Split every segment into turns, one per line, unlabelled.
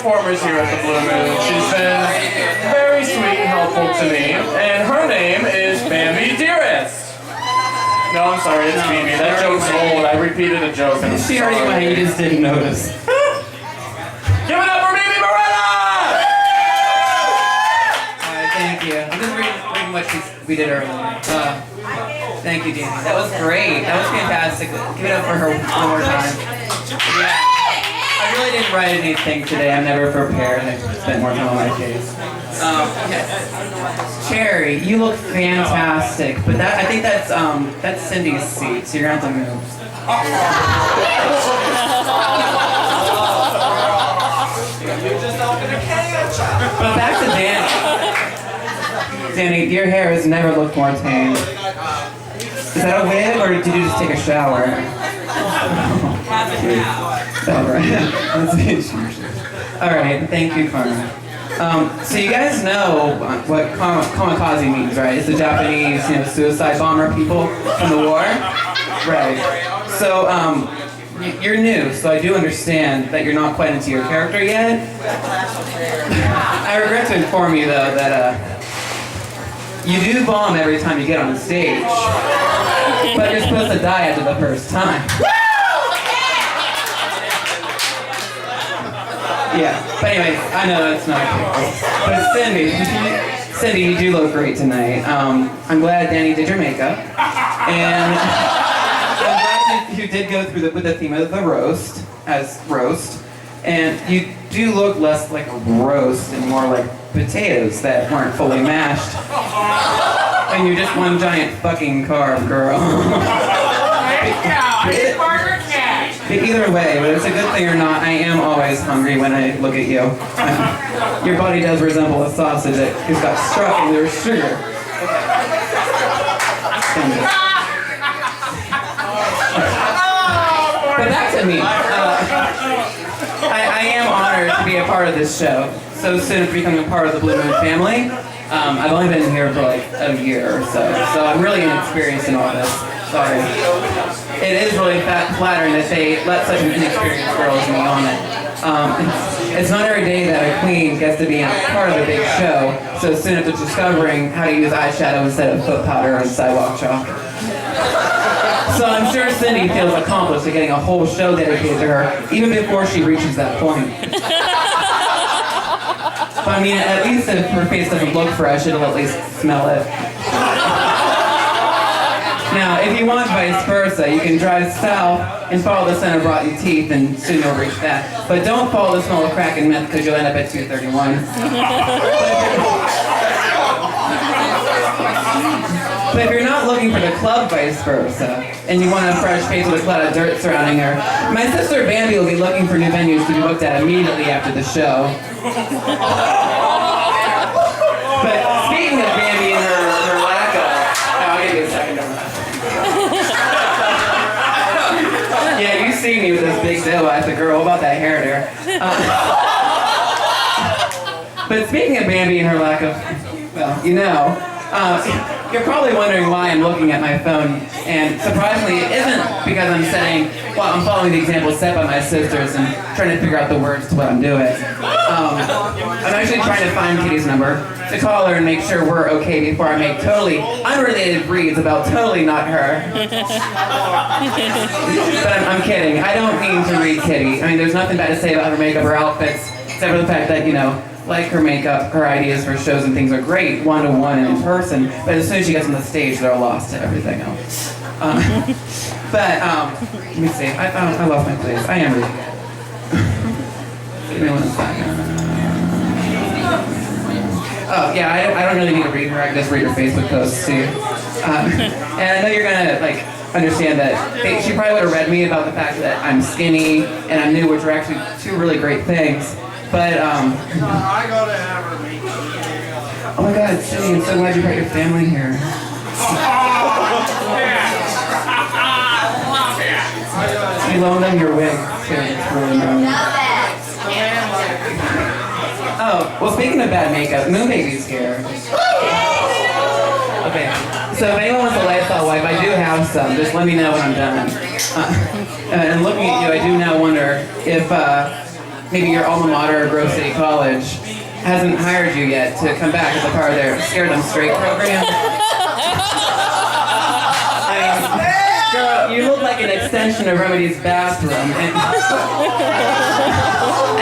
performers here at the Blue Moon. She's been very sweet and helpful to me, and her name is Bambi Dearest. No, I'm sorry, it's Mimi. That joke's old. I repeated a joke. And
She already went, you just didn't notice.
Give it up for Mimi Morella!
Alright, thank you. I'm just reading what we did earlier. Thank you, Danny. That was great. That was fantastic. Give it up for her one more time. Yeah. I really didn't write anything today. I'm never prepared. I spent more time on my case. Yes. Cherry, you look fantastic. But I think that's Cindy's seat, so you're gonna have to move. But back to Danny. Danny, your hair has never looked more tame. Is that a wig, or did you just take a shower? Alright, thank you, Karma. So you guys know what kamikaze means, right? It's the Japanese, suicide bomber people from the war. Right. So, you're new, so I do understand that you're not quite into your character yet. I regret to inform you, though, that, you do bomb every time you get on the stage. But you're supposed to die after the first time. Yeah, but anyway, I know that's not okay. But Cindy, you do look great tonight. I'm glad Danny did your makeup. And I'm glad you did go through with the theme of the roast, as roast. And you do look less like a roast and more like potatoes that weren't fully mashed. And you're just one giant fucking carb, girl. Either way, whether it's a good thing or not, I am always hungry when I look at you. Your body does resemble a sausage that has got struck and there's sugar. But back to me. I am honored to be a part of this show. So soon as becoming a part of the Blue Moon family. I've only been here for like a year or so I'm really inexperienced in all this. Sorry. It is really flattering that they let such an inexperienced girl as me on it. It's not every day that a queen gets to be a part of a big show, so soon after discovering how to use eyeshadow instead of foot powder and sidewalk chalk. So I'm sure Cindy feels accomplished at getting a whole show dedicated to her, even before she reaches that point. But I mean, at least if her face doesn't look fresh, it'll at least smell it. Now, if you want vice versa, you can drive south and follow the scent of rotten teeth, and soon you'll reach that. But don't follow the smell of crack and meth, because you'll end up at 231. But if you're not looking for the club vice versa, and you want a fresh face with a cloud of dirt surrounding her, my sister Bambi will be looking for new venues to be booked at immediately after the show. But speaking of Bambi and her lack of... I'll give you a second on that. Yeah, you see me with this big dildo as a girl. What about that hair there? But speaking of Bambi and her lack of... Well, you're probably wondering why I'm looking at my phone, and surprisingly, it isn't because I'm following the example set by my sisters and trying to figure out the words to what I'm doing. I'm actually trying to find Kitty's number to call her and make sure we're okay before I make totally unrelated reads about totally not her. But I'm kidding. I don't mean to read Kitty. I mean, there's nothing bad to say about her makeup or outfits, except for the fact that, like her makeup, her ideas for shows and things are great one-to-one and in person, but as soon as she gets on the stage, they're lost to everything else. Let me see. I lost my place. I am reading it. Give me 1 second. Oh, yeah, I don't really need to read her. I can just read her Facebook posts, too. And I know you're gonna, understand that she probably would have read me about the fact that I'm skinny and I'm new, which are actually two really great things. But,
I gotta have her meet you.
oh my God, Cindy, I'm so glad you brought your family here. You loaned them your wig, too. It's really nice. Oh, well, speaking of bad makeup, Moon Baby's here. Okay, so if anyone wants a lifestyle wipe, I do have some. Just let me know when I'm done. And looking at you, I do now wonder if maybe your alma mater or Grove City College hasn't hired you yet to come back as a part of their Scare Them Straight program. Girl, you look like an extension of Remedy's bathroom,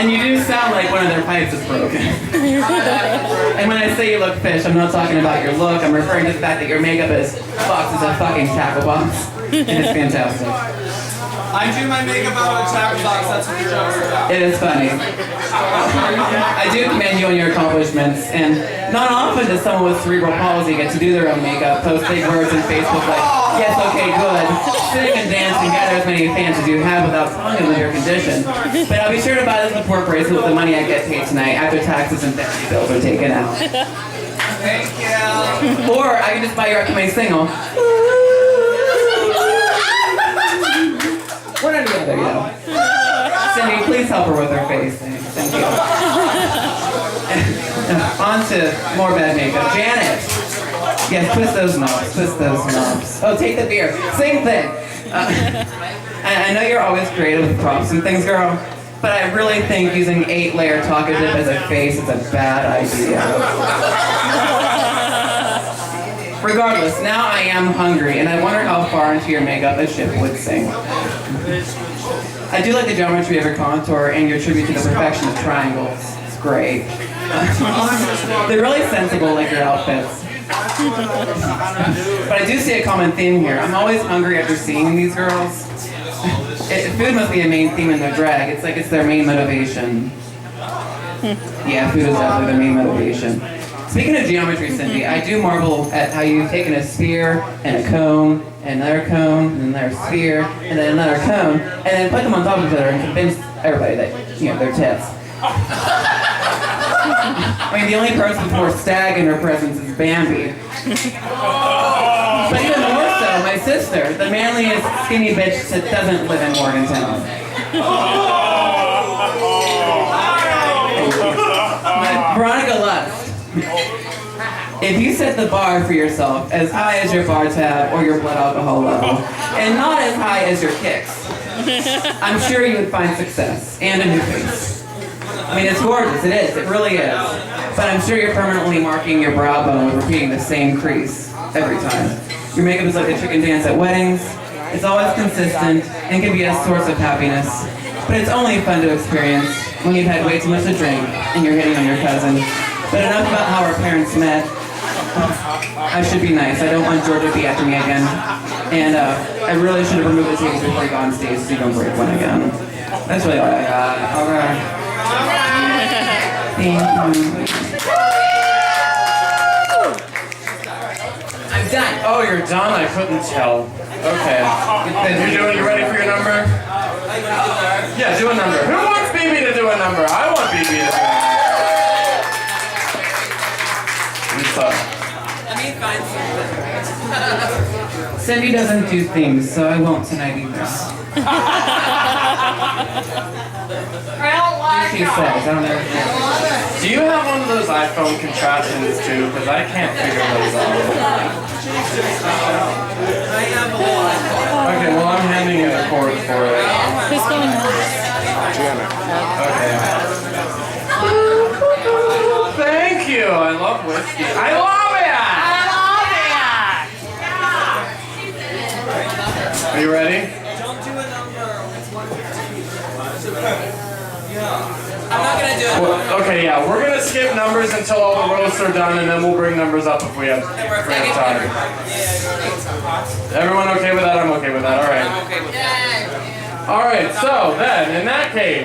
and you do sound like one of their pipes is broken. And when I say you look fish, I'm not talking about your look, I'm referring to the fact that your makeup is boxes of fucking tackle box. And it's fantastic.
I do my makeup out of a tackle box, that's what the joke's about.
It is funny. I do commend you on your accomplishments, and not often does someone with cerebral palsy get to do their own makeup, post big words on Facebook like, yes, okay, good, sing and dance and gather as many fans as you have without telling them of your condition. But I'll be sure to buy this support bracelet with the money I get paid tonight after taxes and therapy bills are taken out.
Thank you.
Or I can just buy your upcoming single. One or the other, yeah. Cindy, please help her with her face. Thank you. On to more bad makeup. Janet. Yes, twist those knobs. Twist those knobs. Oh, take the beer. Same thing. I know you're always creative with props and things, girl, but I really think using 8-layer Taka dip as a face is a bad idea. Regardless, now I am hungry, and I wonder how far into your makeup a ship would sink. I do like the geometry of your contour and your tribute to the perfection of triangles. It's great. They're really sensible, like your outfits. But I do see a common theme here. I'm always hungry after seeing these girls. Food must be a main theme in their drag. It's like it's their main motivation. Yeah, food is definitely their main motivation. Speaking of geometry, Cindy, I do marvel at how you've taken a sphere and a cone, and another cone, and another sphere, and then another cone, and then put them on top of each other and convince everybody that, you know, they're tits. I mean, the only person with more stag in her presence is Bambi. But even more so, my sister, the manliest skinny bitch that doesn't live in Morgantown. Veronica Lust. If you set the bar for yourself as high as your bar tab or your blood alcohol level, and not as high as your kicks, I'm sure you would find success and a new face. I mean, it's gorgeous, it is, it really is. But I'm sure you're permanently marking your brow bone with repeating the same crease every time. Your makeup is like a chicken dance at weddings. It's always consistent and can be a source of happiness. But it's only fun to experience when you've had way too much to drink and you're hitting on your cousin. But enough about how our parents met. I should be nice. I don't want Georgia to be after me again. And I really should have removed the tapes before you go on stage so you don't break one again. That's really all I got. Alright. Thank you. I'm done.
Oh, you're done? I couldn't tell. Okay. You ready for your number? Yeah, do a number. Who wants BB to do a number? I want BB to do a number.
Let me find something. Cindy doesn't do things, so I won't tonight either. She says, I don't know.
Do you have one of those iPhone contraptions too? Because I can't figure those out. Okay, well I'm handing you a cord for it.
Who's going on?
Okay. Thank you. I love whiskey. I love it. Are you ready?
Don't do a number.
I'm not gonna do it.
Well, okay, yeah, we're gonna skip numbers until all the roasts are done, and then we'll bring numbers up if we have time. Everyone okay with that? I'm okay with that. All right.
I'm okay with that.
All right. So then, in that case.